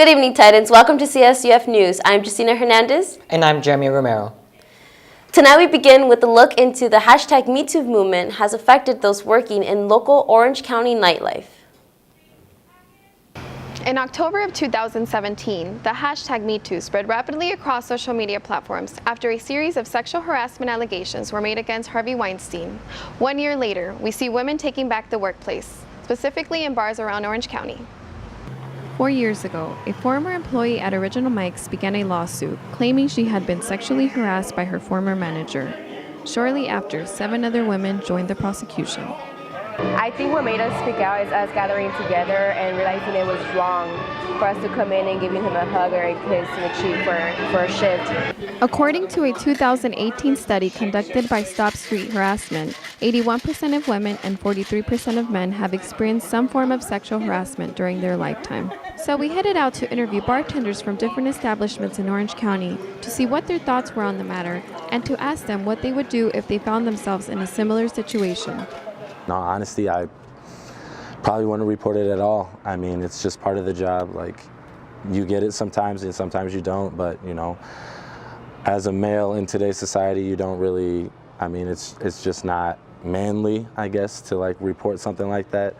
Good evening, Titans. Welcome to CSUF News. I'm Justina Hernandez. And I'm Jeremy Romero. Tonight we begin with a look into the hashtag MeToo movement has affected those working in local Orange County nightlife. In October of 2017, the hashtag MeToo spread rapidly across social media platforms after a series of sexual harassment allegations were made against Harvey Weinstein. 1 year later, we see women taking back the workplace, specifically in bars around Orange County. 4 years ago, a former employee at Original Mike's began a lawsuit claiming she had been sexually harassed by her former manager. Shortly after, 7 other women joined the prosecution. I think what made us speak out is us gathering together and realizing it was wrong for us to come in and giving him a hug or a kiss in the cheek for a shift. According to a 2018 study conducted by Stop Street Harassment, 81% of women and 43% of men have experienced some form of sexual harassment during their lifetime. So we headed out to interview bartenders from different establishments in Orange County to see what their thoughts were on the matter and to ask them what they would do if they found themselves in a similar situation. No, honestly, I probably wouldn't report it at all. I mean, it's just part of the job. Like, you get it sometimes and sometimes you don't, but you know, as a male in today's society, you don't really, I mean, it's just not manly, I guess, to like report something like that.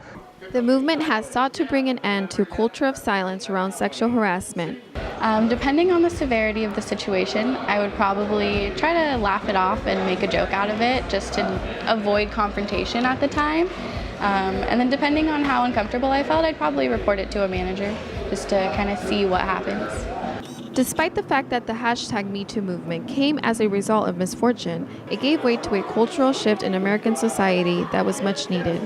The movement has sought to bring an end to a culture of silence around sexual harassment. Depending on the severity of the situation, I would probably try to laugh it off and make a joke out of it just to avoid confrontation at the time. And then depending on how uncomfortable I felt, I'd probably report it to a manager just to kind of see what happens. Despite the fact that the hashtag MeToo movement came as a result of misfortune, it gave way to a cultural shift in American society that was much needed.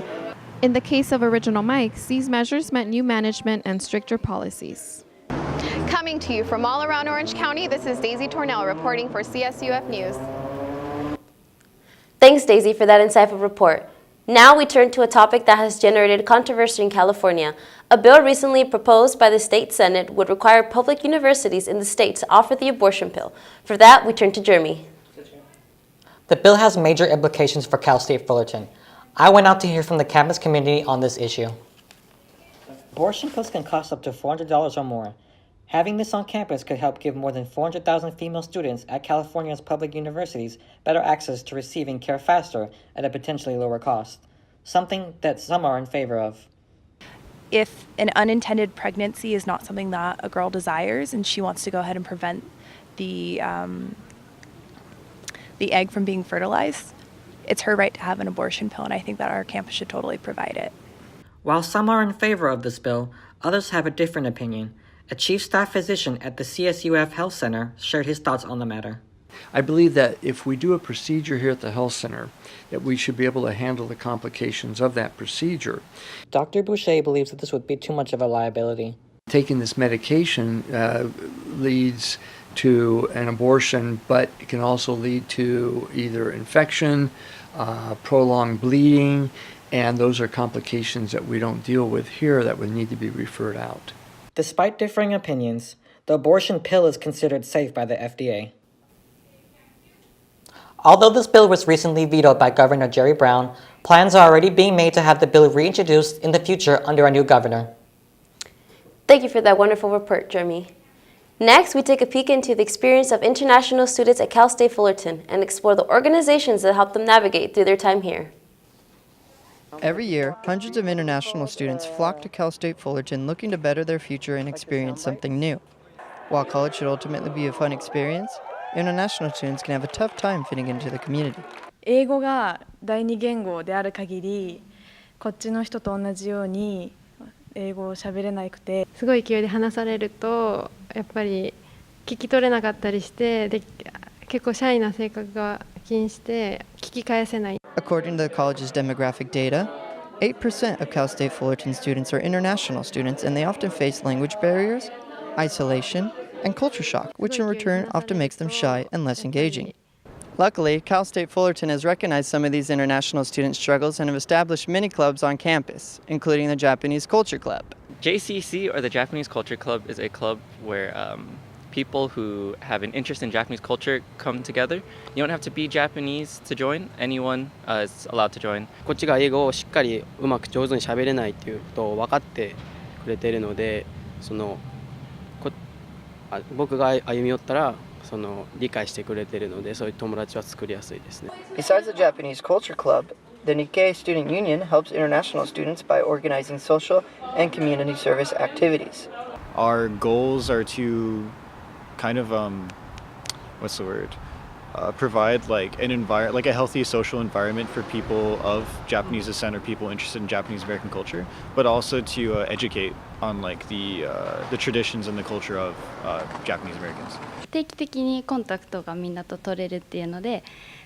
In the case of Original Mike's, these measures meant new management and stricter policies. Coming to you from all around Orange County, this is Daisy Tornel reporting for CSUF News. Thanks, Daisy, for that insightful report. Now we turn to a topic that has generated controversy in California. A bill recently proposed by the state Senate would require public universities in the state to offer the abortion pill. For that, we turn to Jeremy. The bill has major implications for Cal State Fullerton. I went out to hear from the campus community on this issue. Abortion pills can cost up to $400 or more. Having this on campus could help give more than 400,000 female students at California's public universities better access to receiving care faster at a potentially lower cost, something that some are in favor of. If an unintended pregnancy is not something that a girl desires and she wants to go ahead and prevent the egg from being fertilized, it's her right to have an abortion pill, and I think that our campus should totally provide it. While some are in favor of this bill, others have a different opinion. A chief staff physician at the CSUF Health Center shared his thoughts on the matter. I believe that if we do a procedure here at the health center, that we should be able to handle the complications of that procedure. Dr. Boucher believes that this would be too much of a liability. Taking this medication leads to an abortion, but it can also lead to either infection, prolonged bleeding, and those are complications that we don't deal with here that would need to be referred out. Despite differing opinions, the abortion pill is considered safe by the FDA. Although this bill was recently vetoed by Governor Jerry Brown, plans are already being made to have the bill reintroduced in the future under a new governor. Thank you for that wonderful report, Jeremy. Next, we take a peek into the experience of international students at Cal State Fullerton and explore the organizations that help them navigate through their time here. Every year, hundreds of international students flock to Cal State Fullerton looking to better their future and experience something new. While college should ultimately be a fun experience, international students can have a tough time fitting into the community. 英語が第二言語である限り、こっちの人と同じように英語を喋れなくて、すごい勢いで話されるとやっぱり聞き取れなかったりして、結構シャイな性格が起因して聞き返せない。According to the college's demographic data, 8% of Cal State Fullerton students are international students, and they often face language barriers, isolation, and culture shock, which in return often makes them shy and less engaging. Luckily, Cal State Fullerton has recognized some of these international student struggles and have established many clubs on campus, including the Japanese Culture Club. JCC, or the Japanese Culture Club, is a club where people who have an interest in Japanese culture come together. You don't have to be Japanese to join. Anyone is allowed to join. こっちが英語をしっかりうまく上手に喋れないっていうことを分かってくれているので、僕が歩み寄ったら理解してくれてるので、そういう友達は作りやすいですね。 Besides the Japanese Culture Club, the Nikkei Student Union helps international students by organizing social and community service activities. Our goals are to kind of provide like a healthy social environment for people of Japanese descent or people interested in Japanese American culture, but also to educate on like the traditions and the culture of Japanese Americans. 定期的にコンタクトがみんなと取れるっていうので、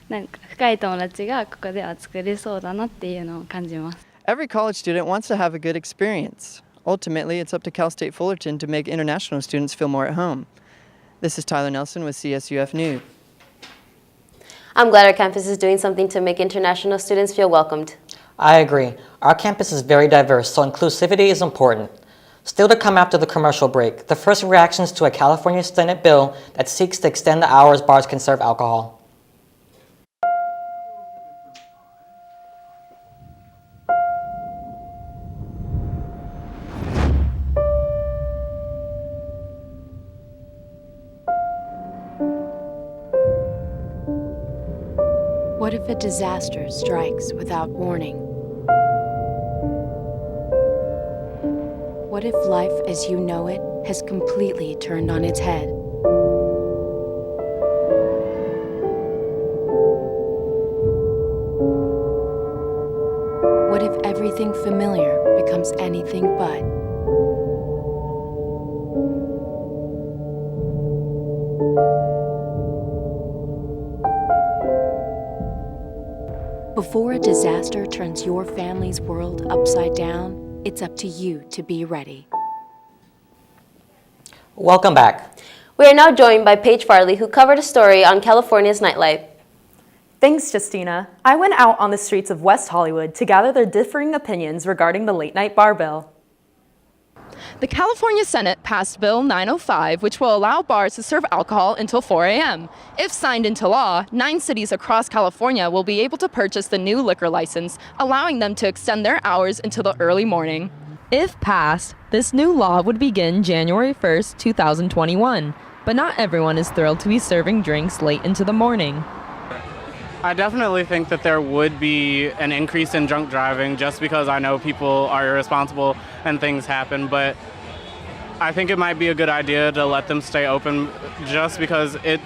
なんか深い友達がここでは作れそうだなっていうのを感じます。 Every college student wants to have a good experience. Ultimately, it's up to Cal State Fullerton to make international students feel more at home. This is Tyler Nelson with CSUF News. I'm glad our campus is doing something to make international students feel welcomed. I agree. Our campus is very diverse, so inclusivity is important. Still to come after the commercial break, the first reactions to a California Senate bill that seeks to extend the hours bars can serve alcohol. What if a disaster strikes without warning? What if life as you know it has completely turned on its head? What if everything familiar becomes anything but? Before a disaster turns your family's world upside down, it's up to you to be ready. Welcome back. We are now joined by Paige Farley, who covered a story on California's nightlife. Thanks, Justina. I went out on the streets of West Hollywood to gather their differing opinions regarding the late-night bar bill. The California Senate passed Bill 905, which will allow bars to serve alcohol until 4 a.m. If signed into law, 9 cities across California will be able to purchase the new liquor license, allowing them to extend their hours into the early morning. If passed, this new law would begin January 1st, 2021, but not everyone is thrilled to be serving drinks late into the morning. I definitely think that there would be an increase in drunk driving just because I know people are irresponsible and things happen, but I think it might be a good idea to let them stay open just because it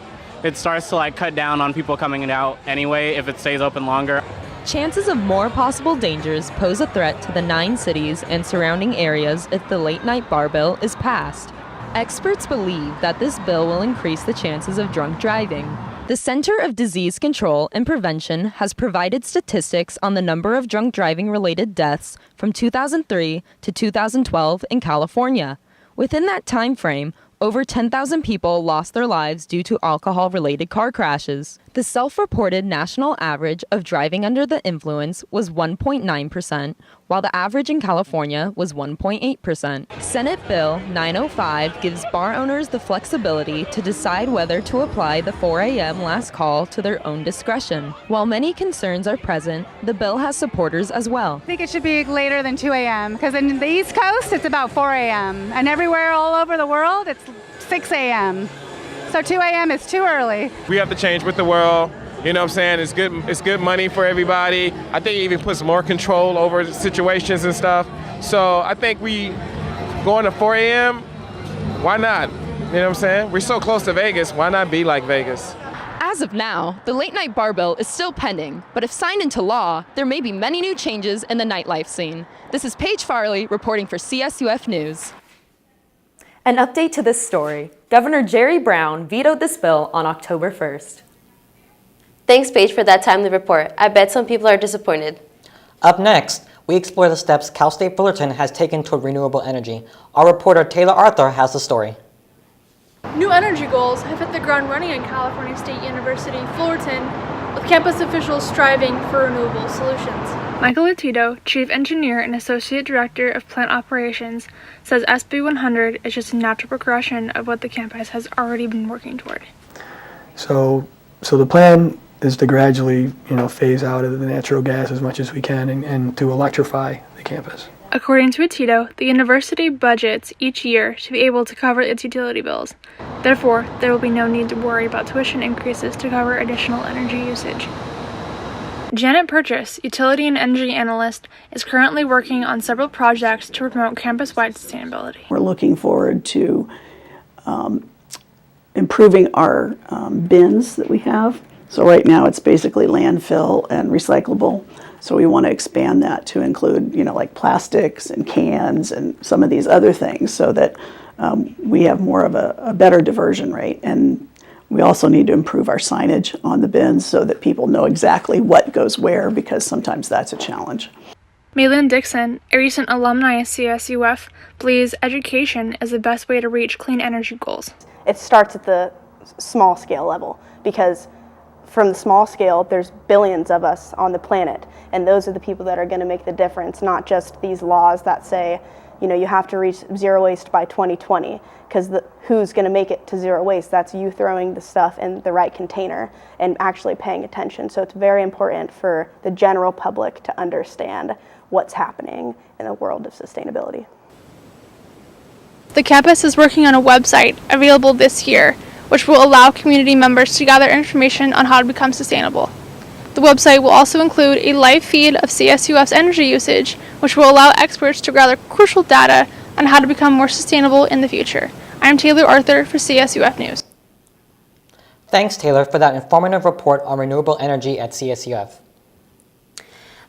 starts to like cut down on people coming out anyway if it stays open longer. Chances of more possible dangers pose a threat to the 9 cities and surrounding areas if the late-night bar bill is passed. Experts believe that this bill will increase the chances of drunk driving. The Center of Disease Control and Prevention has provided statistics on the number of drunk driving-related deaths from 2003 to 2012 in California. Within that time frame, over 10,000 people lost their lives due to alcohol-related car crashes. The self-reported national average of driving under the influence was 1.9%, while the average in California was 1.8%. Senate Bill 905 gives bar owners the flexibility to decide whether to apply the 4 a.m. last call to their own discretion. While many concerns are present, the bill has supporters as well. I think it should be later than 2 a.m. because in the East Coast it's about 4 a.m. and everywhere all over the world it's 6 a.m. So 2 a.m. is too early. We have to change with the world. You know what I'm saying? It's good money for everybody. I think it even puts more control over situations and stuff. So I think we going to 4 a.m., why not? You know what I'm saying? We're so close to Vegas, why not be like Vegas? As of now, the late-night bar bill is still pending, but if signed into law, there may be many new changes in the nightlife scene. This is Paige Farley reporting for CSUF News. An update to this story. Governor Jerry Brown vetoed this bill on October 1st. Thanks, Paige, for that timely report. I bet some people are disappointed. Up next, we explore the steps Cal State Fullerton has taken toward renewable energy. Our reporter Taylor Arthur has the story. New energy goals have hit the ground running at California State University, Fullerton, with campus officials striving for renewable solutions. Michael Latito, Chief Engineer and Associate Director of Plant Operations, says SB 100 is just a natural progression of what the campus has already been working toward. So the plan is to gradually, phase out of the natural gas as much as we can and to electrify the campus. According to Attendee, the university budgets each year to be able to cover its utility bills. Therefore, there will be no need to worry about tuition increases to cover additional energy usage. Janet Purchase, utility and energy analyst, is currently working on several projects to promote campus-wide sustainability. We're looking forward to improving our bins that we have. So right now it's basically landfill and recyclable. So we want to expand that to include, like plastics and cans and some of these other things so that we have more of a better diversion rate. And we also need to improve our signage on the bins so that people know exactly what goes where, because sometimes that's a challenge. Maylin Dixon, a recent alumni of CSUF, believes education is the best way to reach clean energy goals. It starts at the small scale level, because from the small scale, there's billions of us on the planet, and those are the people that are going to make the difference, not just these laws that say, you have to reach zero waste by 2020, because who's going to make it to zero waste? That's you throwing the stuff in the right container and actually paying attention. So it's very important for the general public to understand what's happening in the world of sustainability. The campus is working on a website available this year, which will allow community members to gather information on how to become sustainable. The website will also include a live feed of CSUF's energy usage, which will allow experts to gather crucial data on how to become more sustainable in the future. I'm Taylor Arthur for CSUF News. Thanks, Taylor, for that informative report on renewable energy at CSUF.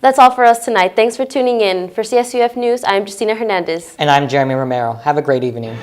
That's all for us tonight. Thanks for tuning in. For CSUF News, I'm Justina Hernandez. And I'm Jeremy Romero. Have a great evening.